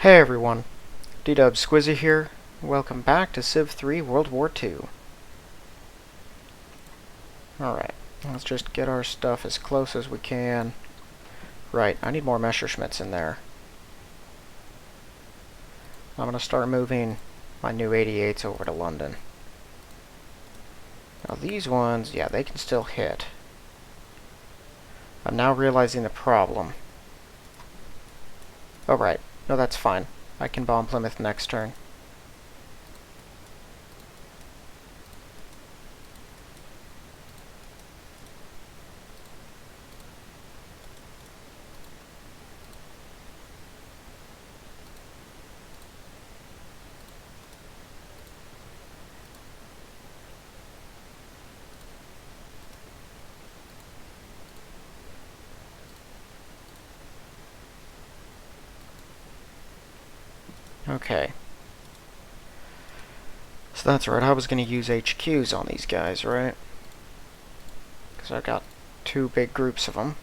Hey everyone, D-Dub Squizzy here. Welcome back to Civ 3 World War II. Alright, let's just get our stuff as close as we can. Right, I need more Messerschmitts in there. I'm going to start moving my new 88s over to London. Now these ones, yeah, they can still hit. I'm now realizing the problem. Oh right, no that's fine. I can bomb Plymouth next turn. Okay. So that's right, I was going to use HQs on these guys, right? Because I've got two big groups of them.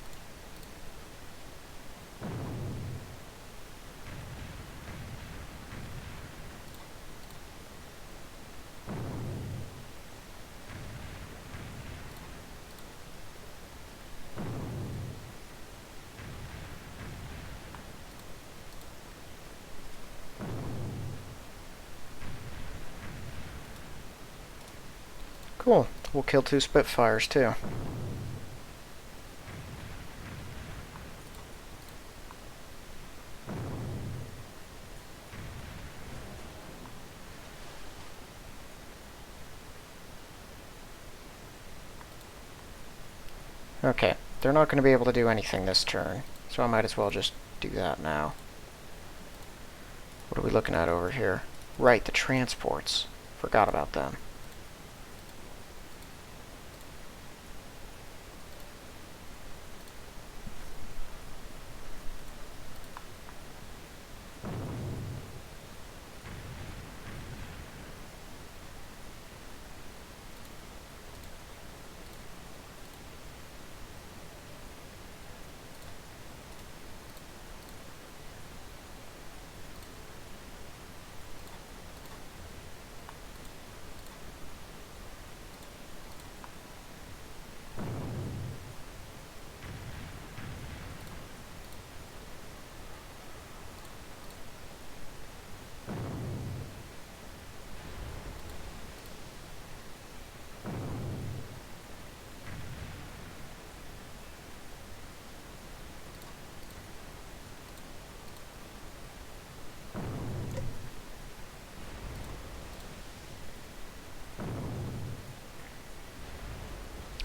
Cool. We'll kill two Spitfires, too. Okay, they're not going to be able to do anything this turn, so I might as well just do that now. What are we looking at over here? Right, the transports. Forgot about them.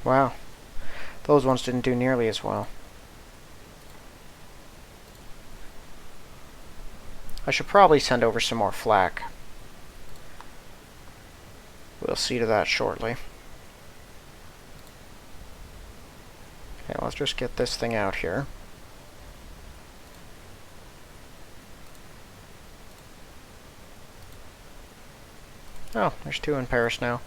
Wow, those ones didn't do nearly as well. I should probably send over some more flak. We'll see to that shortly. Okay, let's just get this thing out here. Oh, there's two in Paris now.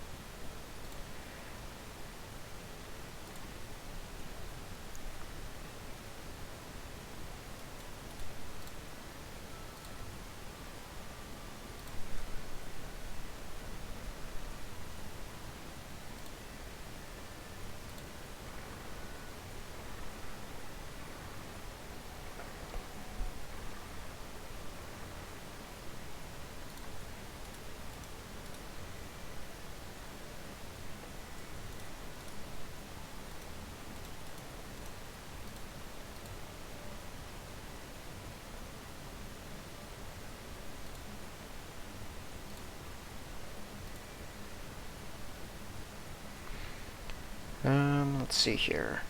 Let's see here.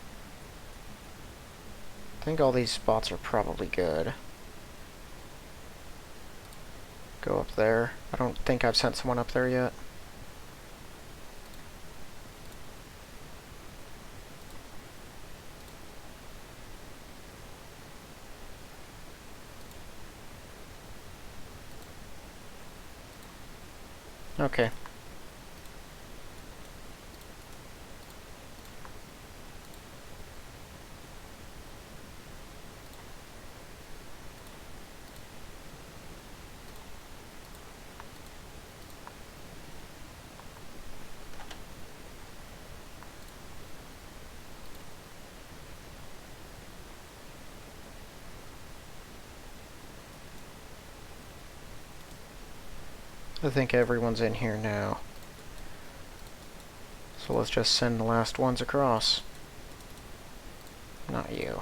I think all these spots are probably good. Go up there. I don't think I've sent someone up there yet. Okay. I think everyone's in here now. So let's just send the last ones across. Not you.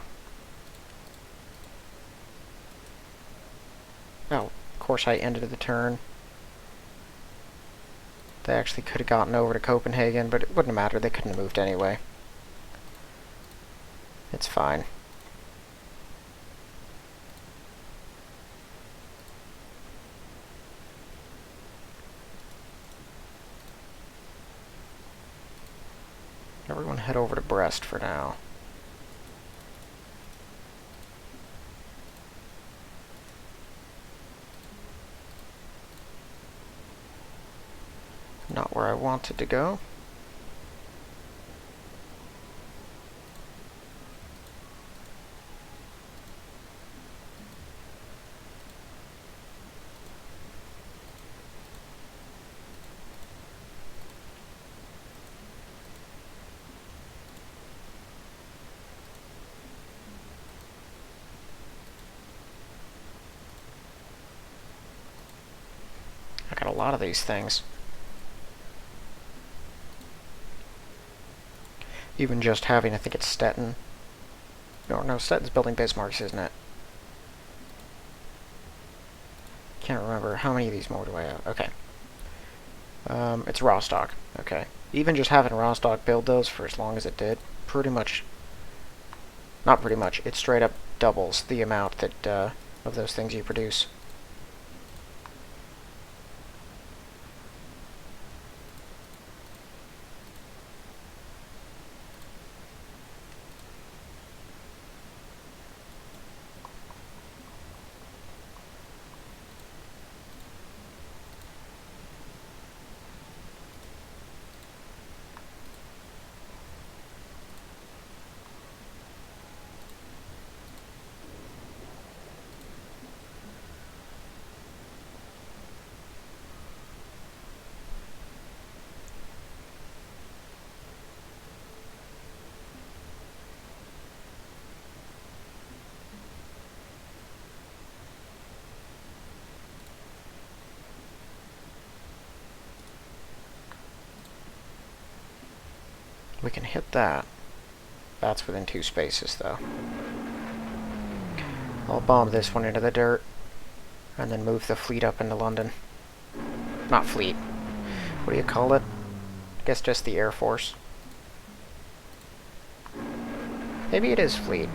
Oh, of course I ended the turn. They actually could have gotten over to Copenhagen, but it wouldn't have mattered. They couldn't have moved anyway. It's fine. Everyone head over to Brest for now. Not where I wanted to go. I got a lot of these things. Even just having, I think it's Stettin. No, Stettin's building Bismarcks, isn't it? Can't remember. How many of these more do I have? Okay. It's Rostock. Okay. Even just having Rostock build those for as long as it did, pretty much... Not pretty much. It straight up doubles the amount that of those things you produce. We can hit that. That's within 2 spaces, though. I'll bomb this one into the dirt, and then move the fleet up into London. Not fleet. What do you call it? I guess just the Air Force. Maybe it is fleet.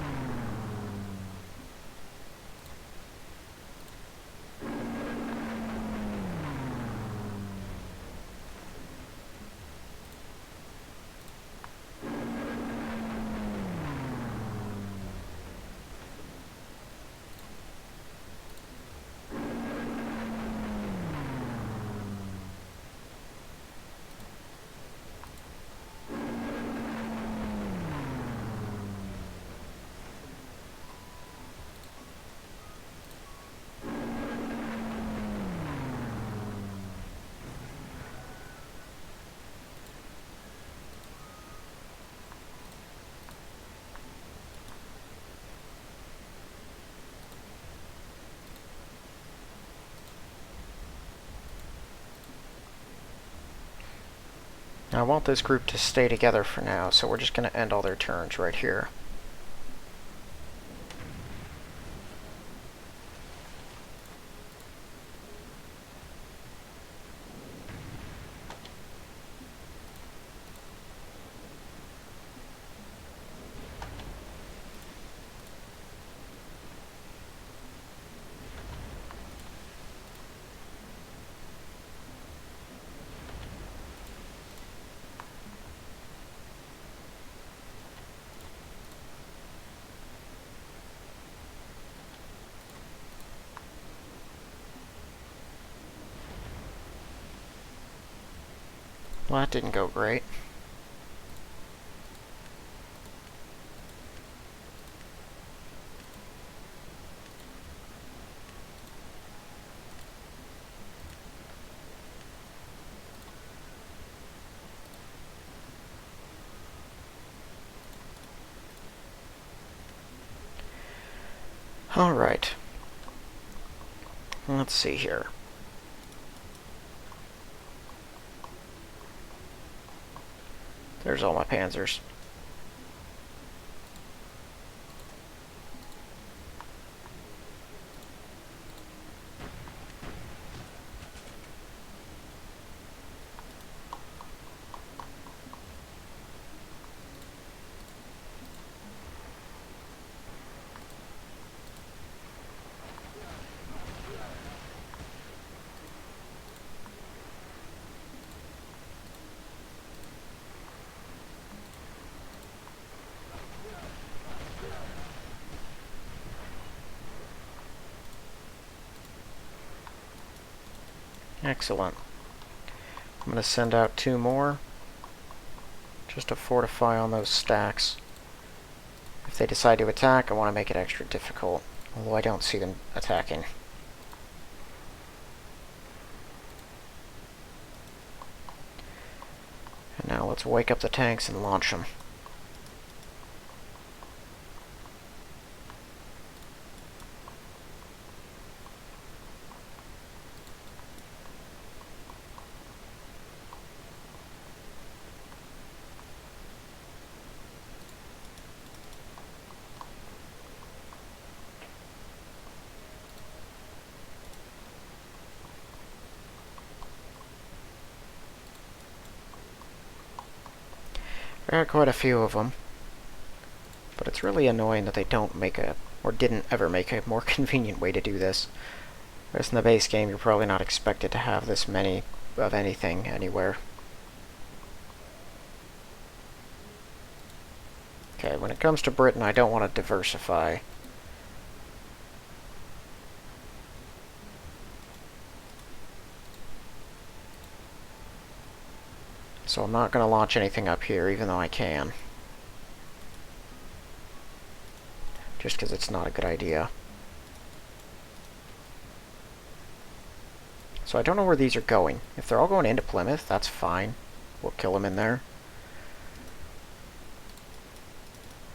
Now I want this group to stay together for now, so we're just going to end all their turns right here. Well, that didn't go great. Alright. Let's see here. There's all my panzers. Excellent. I'm going to send out 2 more, just to fortify on those stacks. If they decide to attack, I want to make it extra difficult, although I don't see them attacking. And now let's wake up the tanks and launch them. There are quite a few of them, but it's really annoying that they don't make or didn't ever make a more convenient way to do this. Whereas in the base game, you're probably not expected to have this many of anything anywhere. Okay, when it comes to Britain, I don't want to diversify. So I'm not going to launch anything up here, even though I can. Just because it's not a good idea. So I don't know where these are going. If they're all going into Plymouth, that's fine. We'll kill them in there.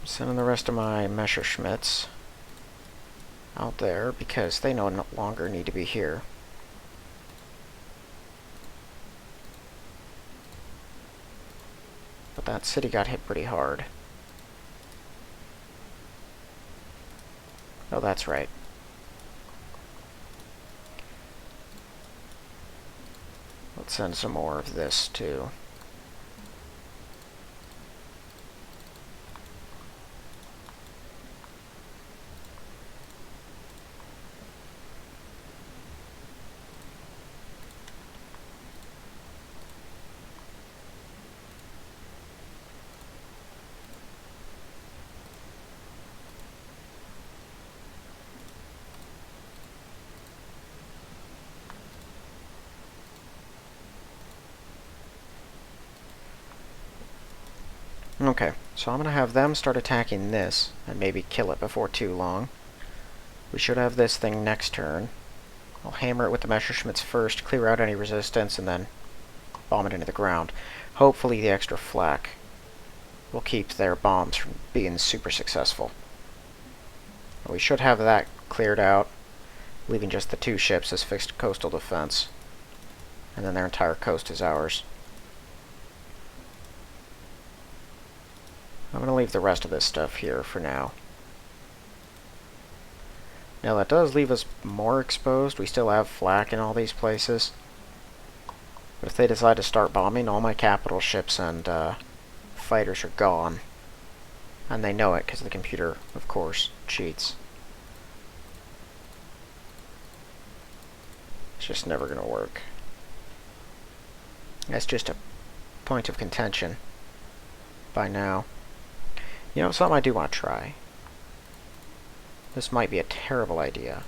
I'm sending the rest of my Messerschmitts out there because they no longer need to be here. But that city got hit pretty hard. Oh, that's right. Let's send some more of this, too. Okay, so I'm going to have them start attacking this, and maybe kill it before too long. We should have this thing next turn. I'll hammer it with the Messerschmitts first, clear out any resistance, and then bomb it into the ground. Hopefully the extra flak will keep their bombs from being super successful. We should have that cleared out, leaving just the 2 ships as fixed coastal defense. And then their entire coast is ours. I'm going to leave the rest of this stuff here for now. Now that does leave us more exposed. We still have flak in all these places. But if they decide to start bombing, all my capital ships and fighters are gone. And they know it because the computer, of course, cheats. It's just never going to work. That's just a point of contention by now. You know, something I do want to try. This might be a terrible idea.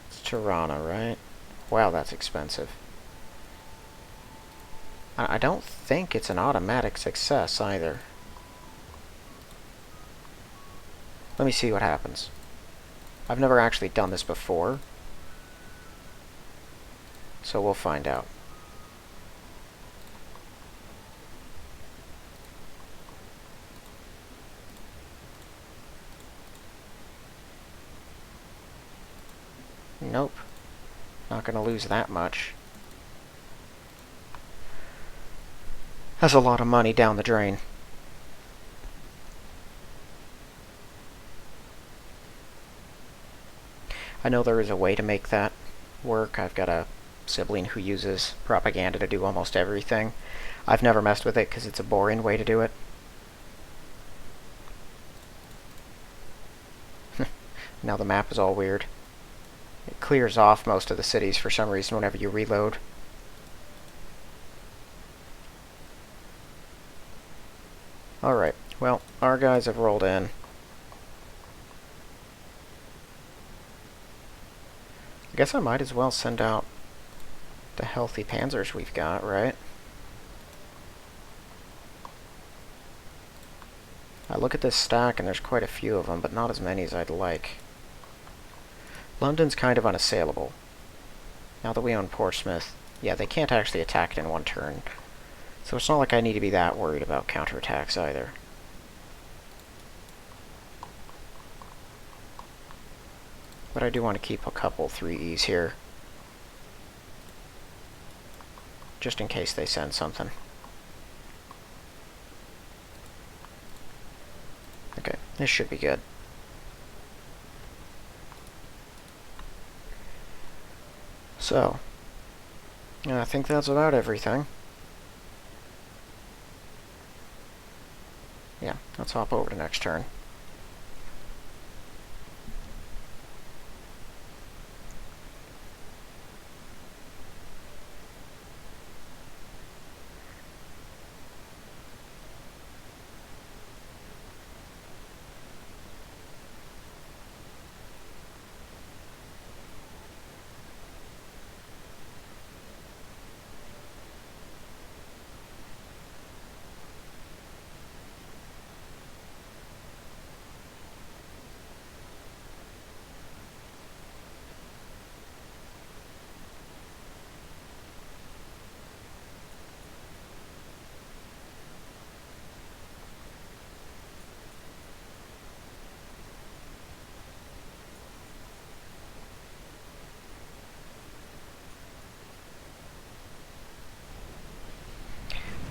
It's Tirana, right? Wow, that's expensive. I don't think it's an automatic success either. Let me see what happens. I've never actually done this before, so we'll find out. Nope. Not gonna lose that much. That's a lot of money down the drain. I know there is a way to make that work. I've got a sibling who uses propaganda to do almost everything. I've never messed with it because it's a boring way to do it. Now the map is all weird. It clears off most of the cities for some reason whenever you reload. Alright, well, our guys have rolled in. I guess I might as well send out the healthy panzers we've got, right? I look at this stack and there's quite a few of them, but not as many as I'd like. London's kind of unassailable. Now that we own Portsmouth, yeah, they can't actually attack it in one turn. So it's not like I need to be that worried about counterattacks either. But I do want to keep a couple 3Es here. Just in case they send something. Okay, this should be good. So, I think that's about everything. Yeah, let's hop over to next turn.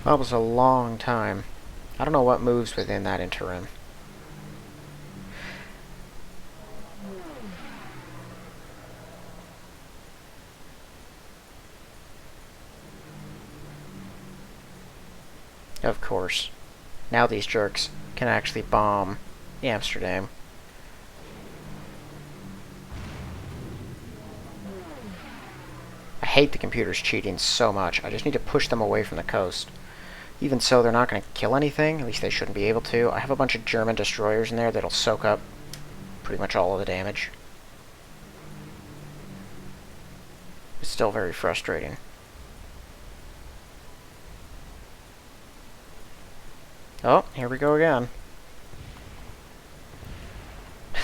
That was a long time. I don't know what moves within that interim. Of course. Now these jerks can actually bomb Amsterdam. I hate the computers cheating so much. I just need to push them away from the coast. Even so, they're not going to kill anything. At least they shouldn't be able to. I have a bunch of German destroyers in there that'll soak up pretty much all of the damage. It's still very frustrating. Oh, here we go again.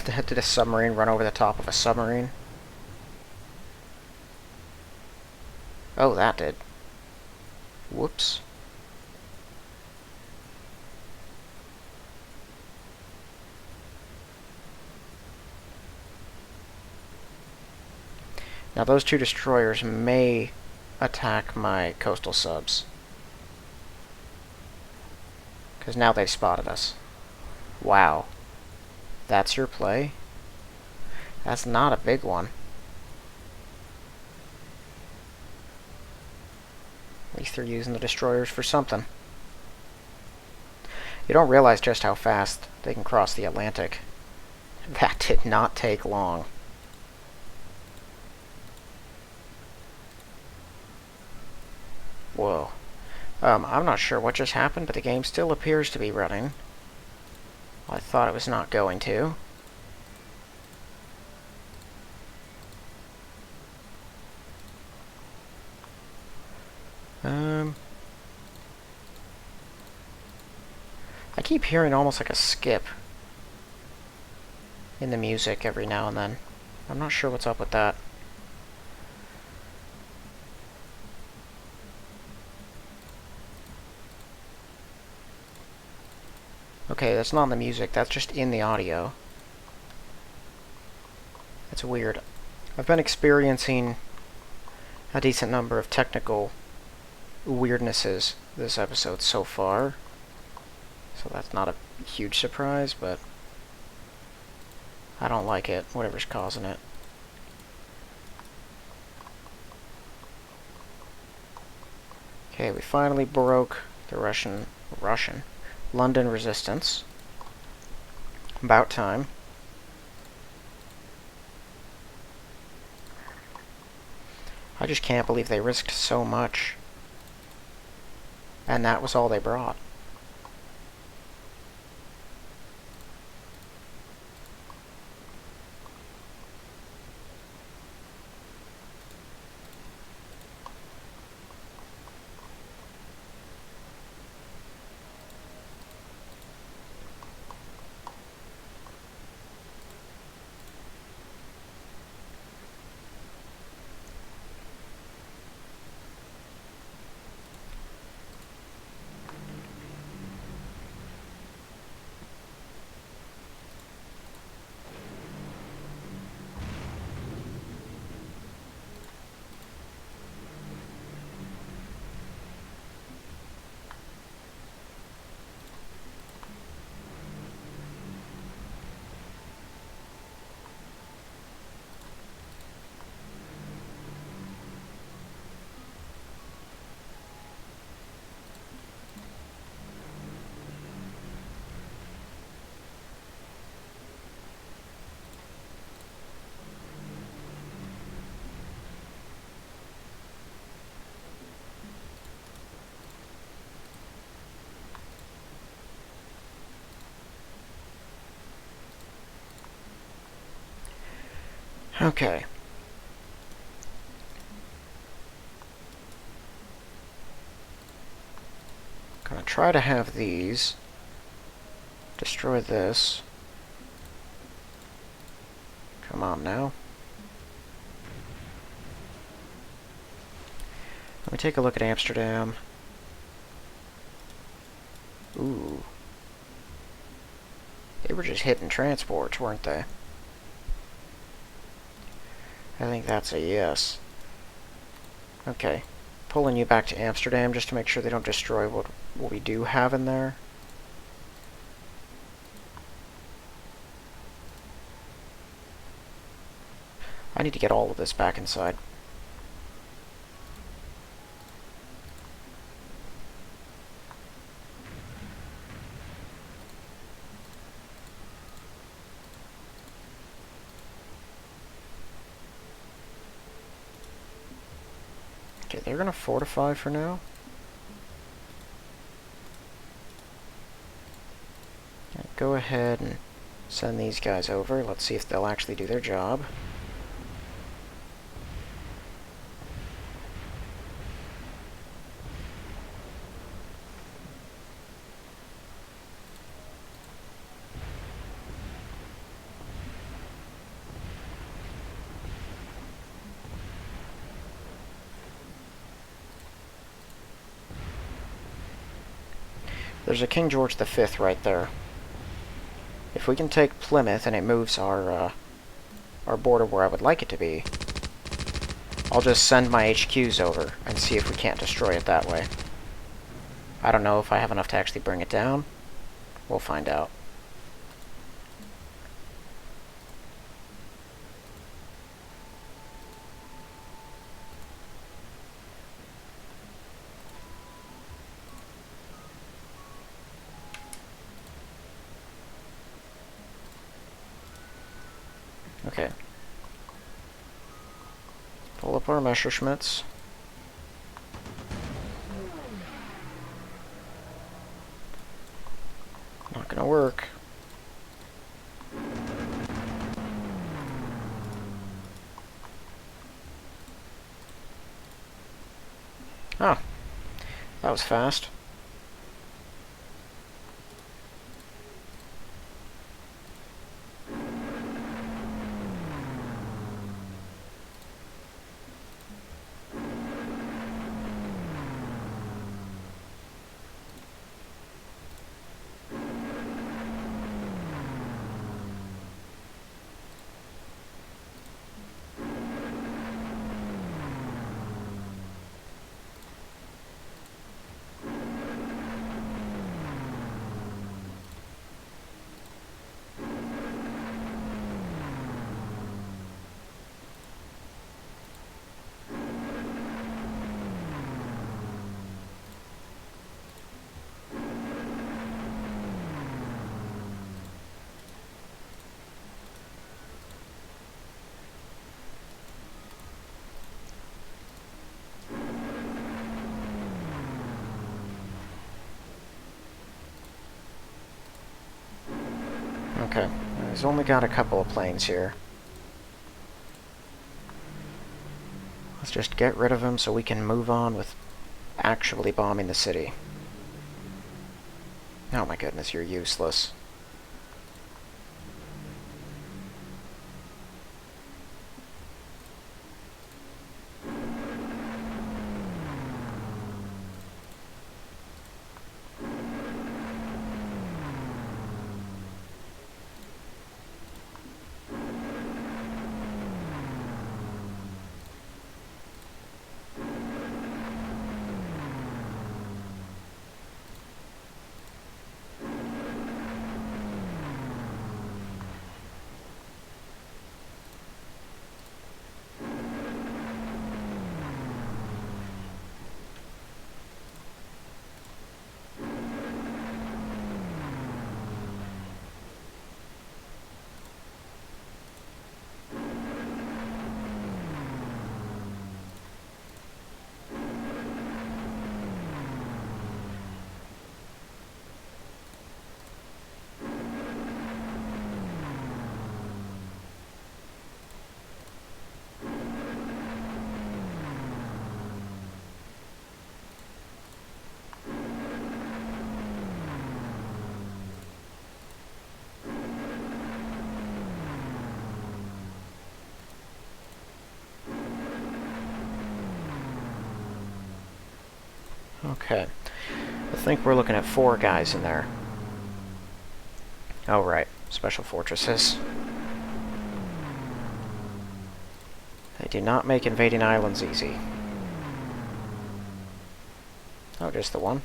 Did a submarine run over the top of a submarine? Oh, that did. Whoops. Now those two destroyers may attack my coastal subs. Because now they've spotted us. Wow. That's your play? That's not a big one. At least they're using the destroyers for something. You don't realize just how fast they can cross the Atlantic. That did not take long. Whoa. I'm not sure what just happened, but the game still appears to be running. Well, I thought it was not going to. I keep hearing almost like a skip in the music every now and then. I'm not sure what's up with that. Okay, that's not in the music, that's just in the audio. That's weird. I've been experiencing a decent number of technical weirdnesses this episode so far. So that's not a huge surprise, but I don't like it, whatever's causing it. Okay, we finally broke the Russian London resistance. About time. I just can't believe they risked so much. And that was all they brought. Okay. Gonna try to have these destroy this. Come on now. Let me take a look at Amsterdam. Ooh. They were just hitting transports, weren't they? I think that's a yes. Okay. Pulling you back to Amsterdam just to make sure they don't destroy what we do have in there. I need to get all of this back inside. Okay, they're gonna fortify for now. Go ahead and send these guys over. Let's see if they'll actually do their job. There's a King George V right there. If we can take Plymouth and it moves our border where I would like it to be, I'll just send my HQs over and see if we can't destroy it that way. I don't know if I have enough to actually bring it down. We'll find out. Okay. Pull up our Messerschmitts. Not gonna work. Oh. That was fast. Okay, he's only got a couple of planes here. Let's just get rid of him so we can move on with actually bombing the city. Oh my goodness, you're useless. Okay. I think we're looking at 4 guys in there. Oh, right. Special fortresses. They do not make invading islands easy. Oh, just the one.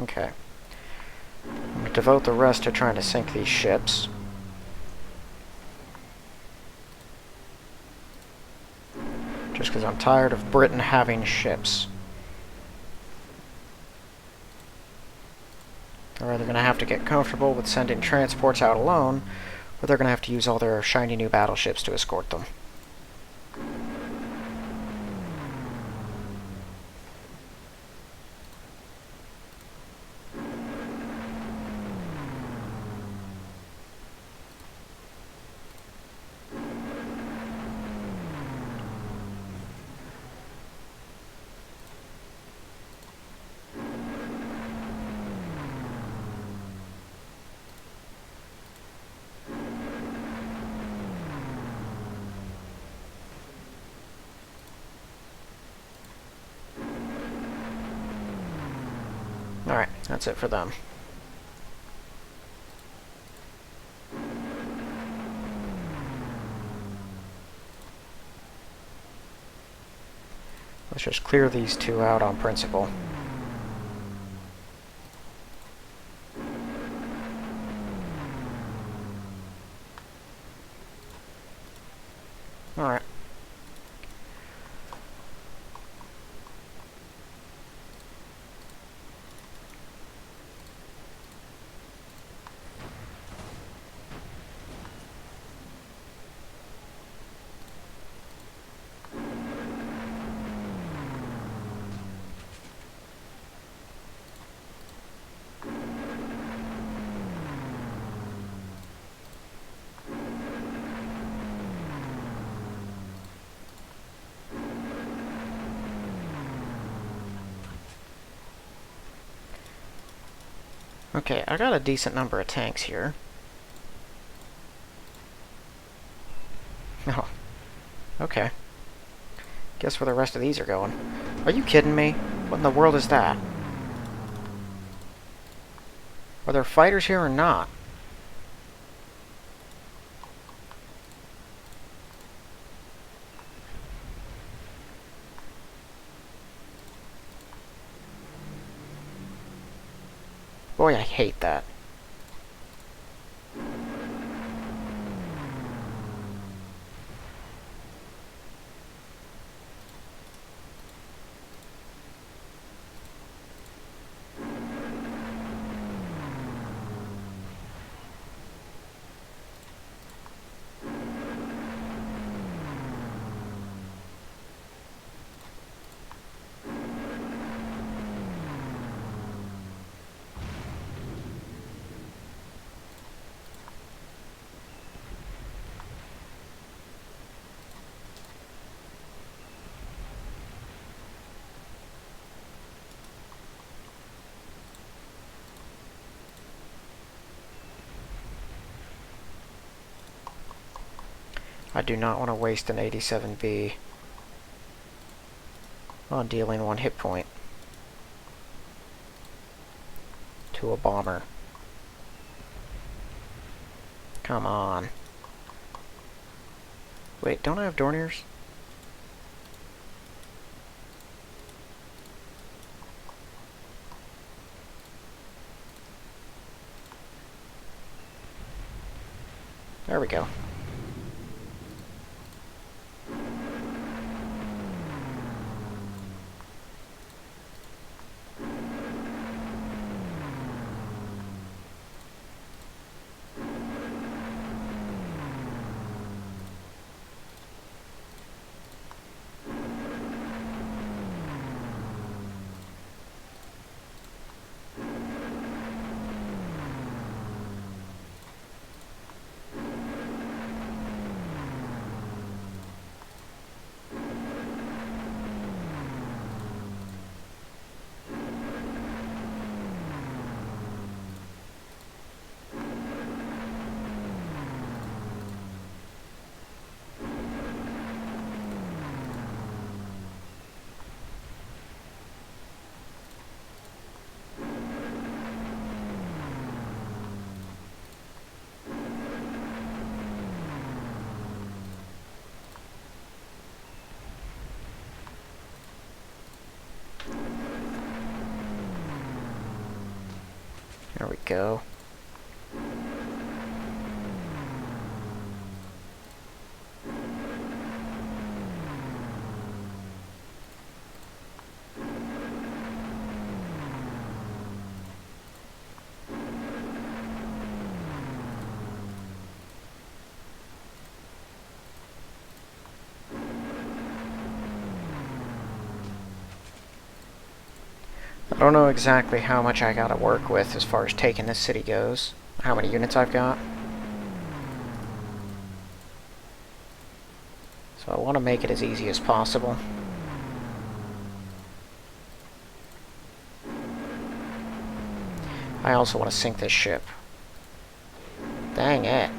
Okay. I'm going to devote the rest to trying to sink these ships. Just because I'm tired of Britain having ships. They're either going to have to get comfortable with sending transports out alone, or they're going to have to use all their shiny new battleships to escort them. Alright, that's it for them. Let's just clear these 2 out on principle. Alright. Okay, I got a decent number of tanks here. Oh, okay. Guess where the rest of these are going. Are you kidding me? What in the world is that? Are there fighters here or not? Boy, I hate that. I do not want to waste an 87B on dealing 1 hit point to a bomber. Come on. Wait, don't I have Dorniers? There we go. There we go. I don't know exactly how much I gotta work with as far as taking this city goes. How many units I've got. So I want to make it as easy as possible. I also want to sink this ship. Dang it.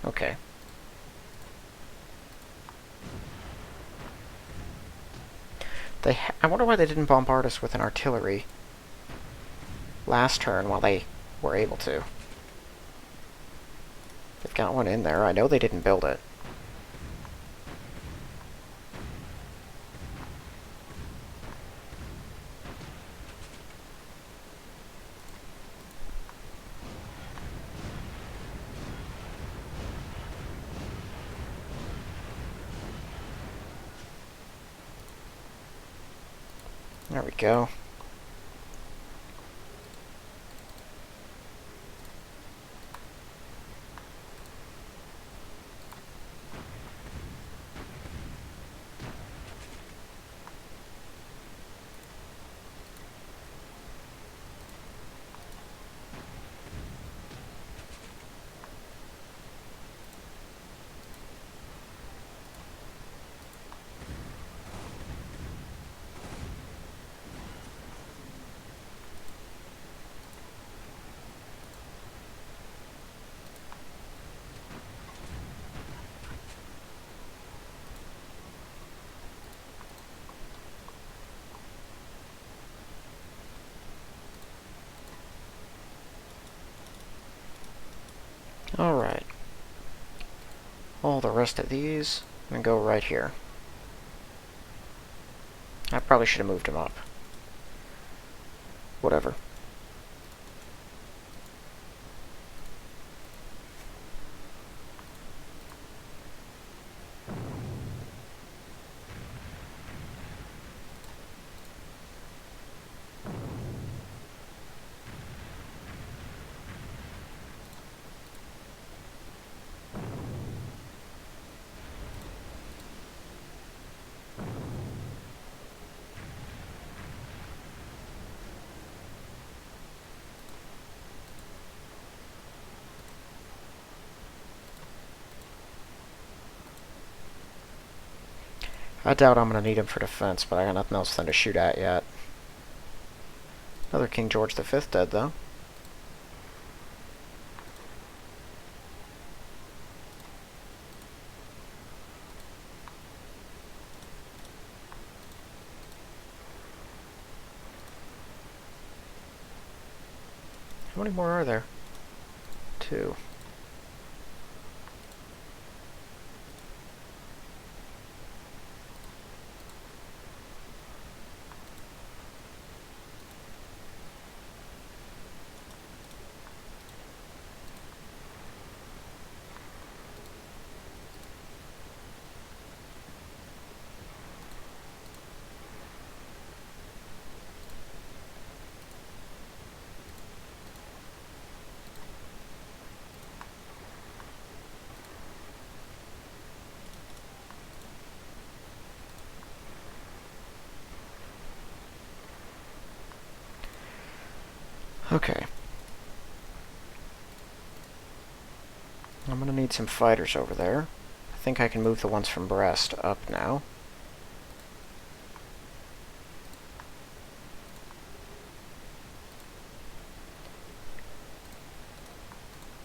Okay. I wonder why they didn't bombard us with an artillery last turn while they were able to. They've got one in there. I know they didn't build it. There we go. all the rest of these and go right here. I probably should have moved them up. Whatever. I doubt I'm going to need him for defense, but I got nothing else for them to shoot at yet. Another King George V dead, though. How many more are there? 2. Okay. I'm going to need some fighters over there. I think I can move the ones from Brest up now.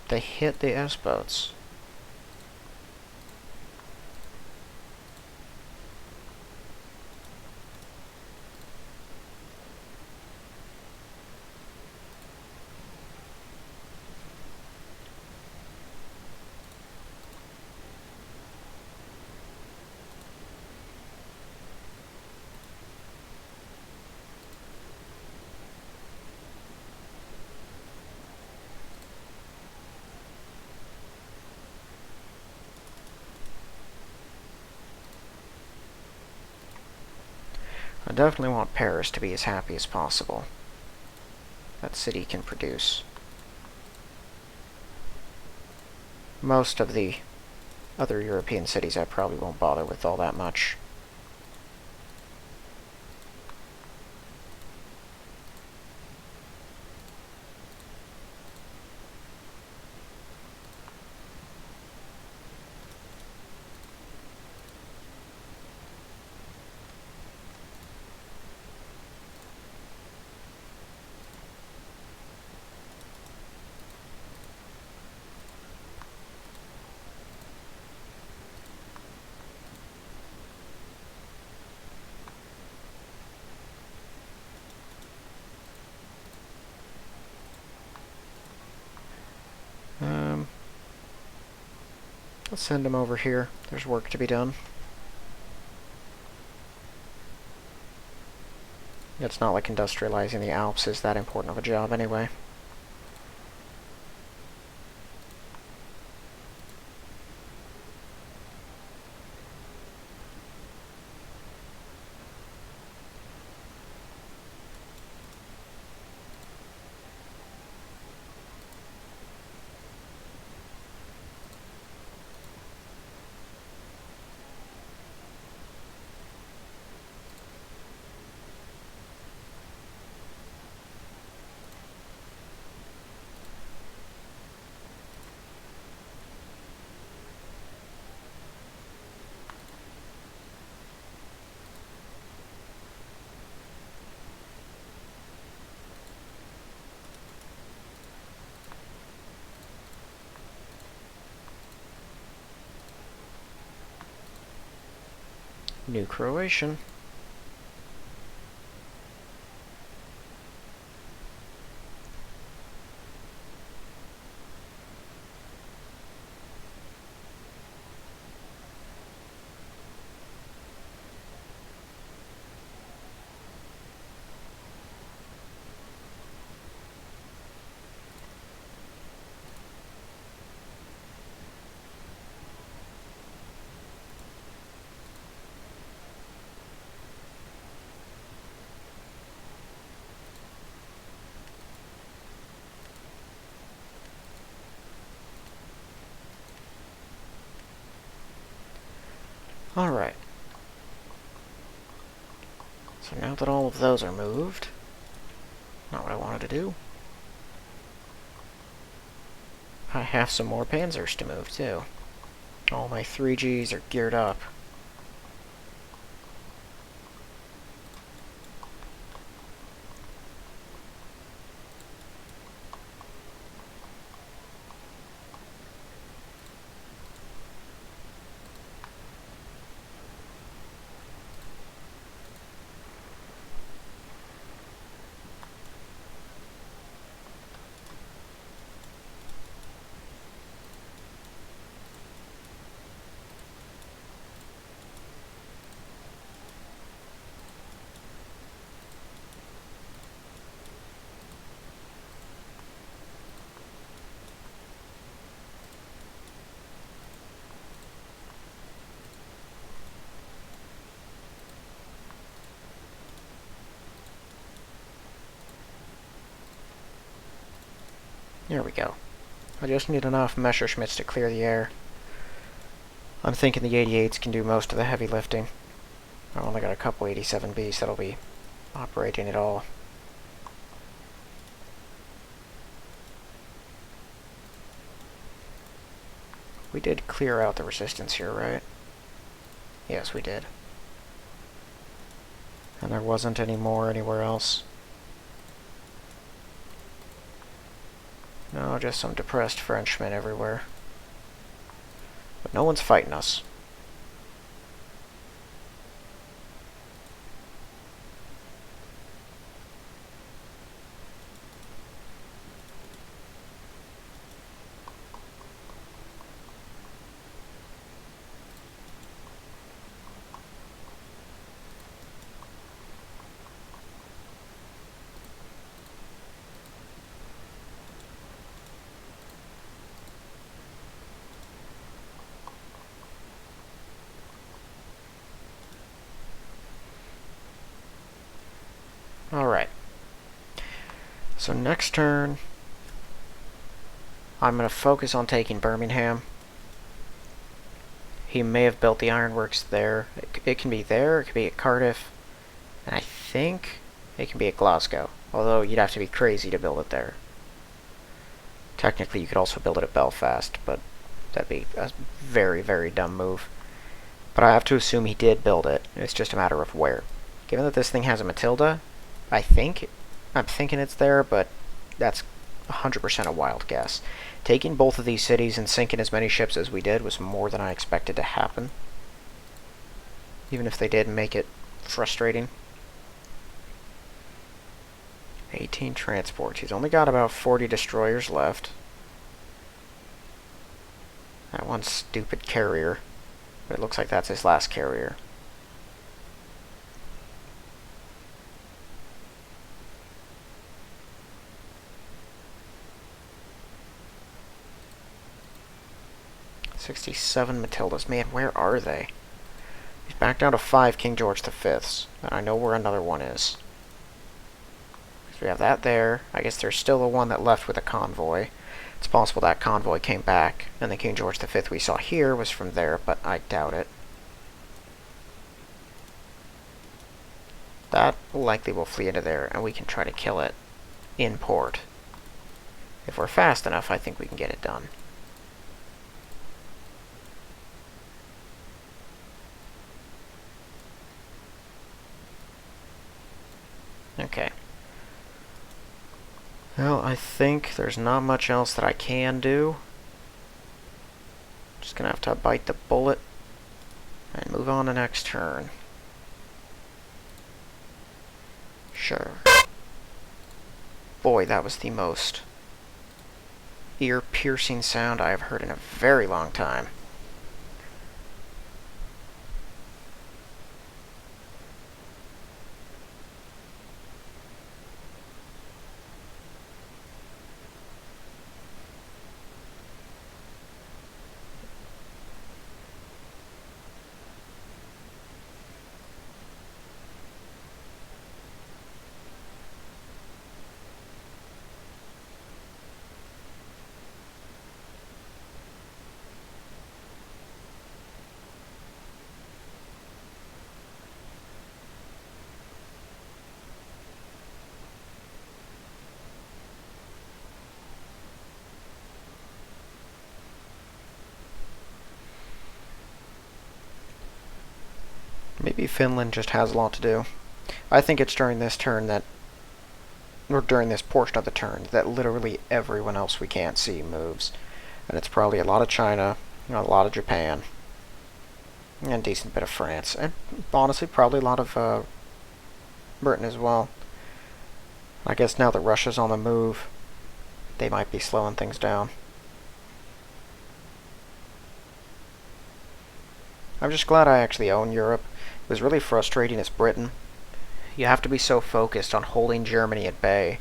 They hit the S-boats. I definitely want Paris to be as happy as possible. That city can produce. Most of the other European cities I probably won't bother with all that much. Let's send him over here. There's work to be done. It's not like industrializing the Alps is that important of a job anyway. New Croatian. Alright. So now that all of those are moved, not what I wanted to do, I have some more panzers to move, too. All my 3Gs are geared up. There we go. I just need enough Messerschmitts to clear the air. I'm thinking the 88s can do most of the heavy lifting. I only got a couple 87Bs that'll be operating it all. We did clear out the resistance here, right? Yes, we did. And there wasn't any more anywhere else. No, just some depressed Frenchmen everywhere. But no one's fighting us. Alright. So next turn, I'm going to focus on taking Birmingham. He may have built the ironworks there. It can be there, it could be at Cardiff, and I think it can be at Glasgow. Although you'd have to be crazy to build it there. Technically, you could also build it at Belfast, but that'd be a very, very dumb move. But I have to assume he did build it. It's just a matter of where. Given that this thing has a Matilda, I'm thinking it's there, but that's 100% a wild guess. Taking both of these cities and sinking as many ships as we did was more than I expected to happen. Even if they did make it frustrating. 18 transports. He's only got about 40 destroyers left. That one stupid carrier. But it looks like that's his last carrier. "67 Matildas. Man, where are they? He's back down to 5 King George V's. And I know where another one is. So we have that there. I guess there's still the one that left with a convoy. It's possible that convoy came back, and the King George V we saw here was from there, but I doubt it. That likely will flee into there, and we can try to kill it in port. If we're fast enough, I think we can get it done. Okay. Well, I think there's not much else that I can do. Just gonna have to bite the bullet and move on to next turn. Sure. Boy, that was the most ear-piercing sound I have heard in a very long time. Maybe Finland just has a lot to do. I think it's during this turn that, or during this portion of the turn, that literally everyone else we can't see moves. And it's probably a lot of China, a lot of Japan, and a decent bit of France. And honestly, probably a lot of Britain as well. I guess now that Russia's on the move, they might be slowing things down. I'm just glad I actually own Europe. It was really frustrating as Britain. You have to be so focused on holding Germany at bay,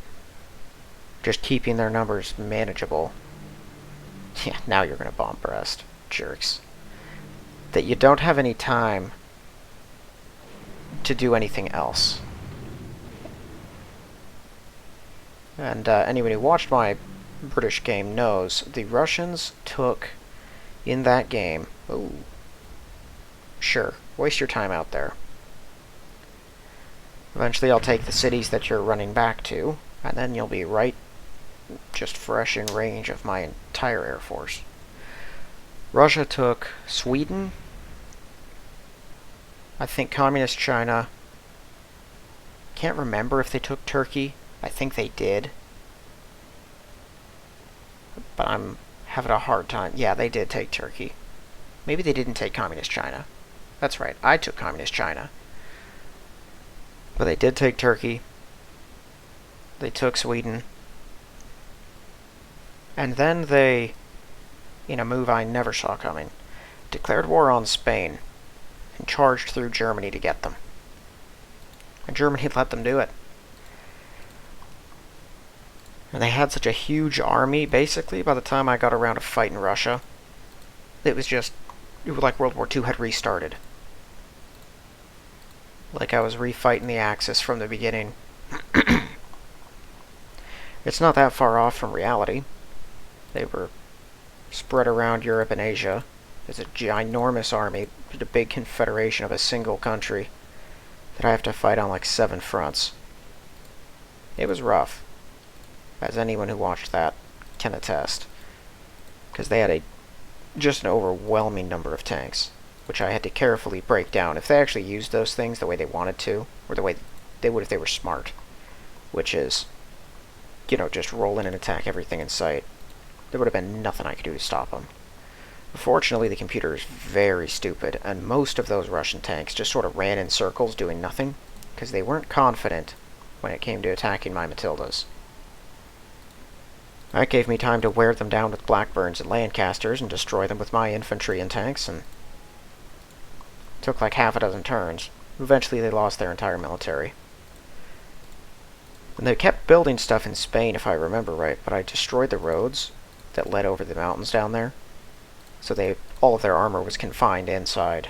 just keeping their numbers manageable. Yeah, now you're going to bomb Brest. Jerks. That you don't have any time to do anything else. And anyone who watched my British game knows the Russians took, in that game... Ooh. Sure, waste your time out there. Eventually I'll take the cities that you're running back to, and then you'll be right just fresh in range of my entire air force. Russia took Sweden, I think Communist China. Can't remember if they took Turkey. I think they did. But I'm having a hard time. Yeah, they did take Turkey. Maybe they didn't take Communist China. That's right, I took Communist China. But they did take Turkey. They took Sweden. And then they, in a move I never saw coming, declared war on Spain and charged through Germany to get them. And Germany let them do it. And they had such a huge army, basically, by the time I got around to fighting Russia. It was like World War II had restarted. Like I was refighting the Axis from the beginning. It's not that far off from reality. They were spread around Europe and Asia. There's a ginormous army, a big confederation of a single country that I have to fight on like 7 fronts. It was rough, as anyone who watched that can attest, because they had just an overwhelming number of tanks, which I had to carefully break down. If they actually used those things the way they wanted to, or the way they would if they were smart, which is, just roll in and attack everything in sight, there would have been nothing I could do to stop them. Unfortunately, the computer is very stupid, and most of those Russian tanks just sort of ran in circles doing nothing, because they weren't confident when it came to attacking my Matildas. That gave me time to wear them down with Blackburns and Lancasters and destroy them with my infantry and tanks, and took like half a dozen turns. Eventually they lost their entire military. And they kept building stuff in Spain, if I remember right, but I destroyed the roads that led over the mountains down there. So all of their armor was confined inside.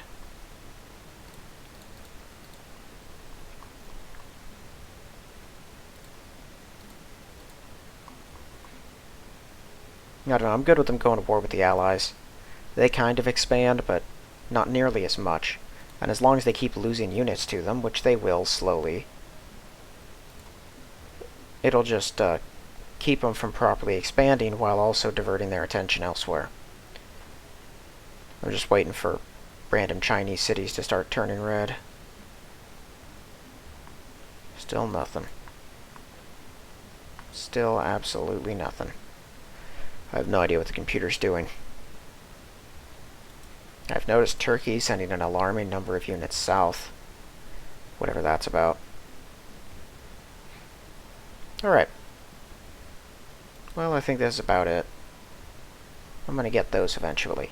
I don't know, I'm good with them going to war with the Allies. They kind of expand, but not nearly as much. And as long as they keep losing units to them, which they will slowly, it'll just keep them from properly expanding while also diverting their attention elsewhere. I'm just waiting for random Chinese cities to start turning red. Still nothing. Still absolutely nothing. I have no idea what the computer's doing. I've noticed Turkey sending an alarming number of units south. Whatever that's about. Alright. Well, I think that's about it. I'm going to get those eventually.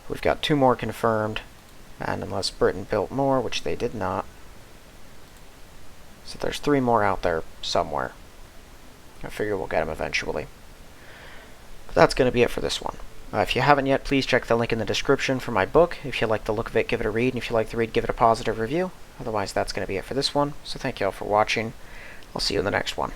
We've got 2 more confirmed, and unless Britain built more, which they did not. So there's 3 more out there somewhere. I figure we'll get them eventually. But that's going to be it for this one. If you haven't yet, please check the link in the description for my book. If you like the look of it, give it a read, and if you like the read, give it a positive review. Otherwise, that's going to be it for this one. So thank you all for watching. I'll see you in the next one.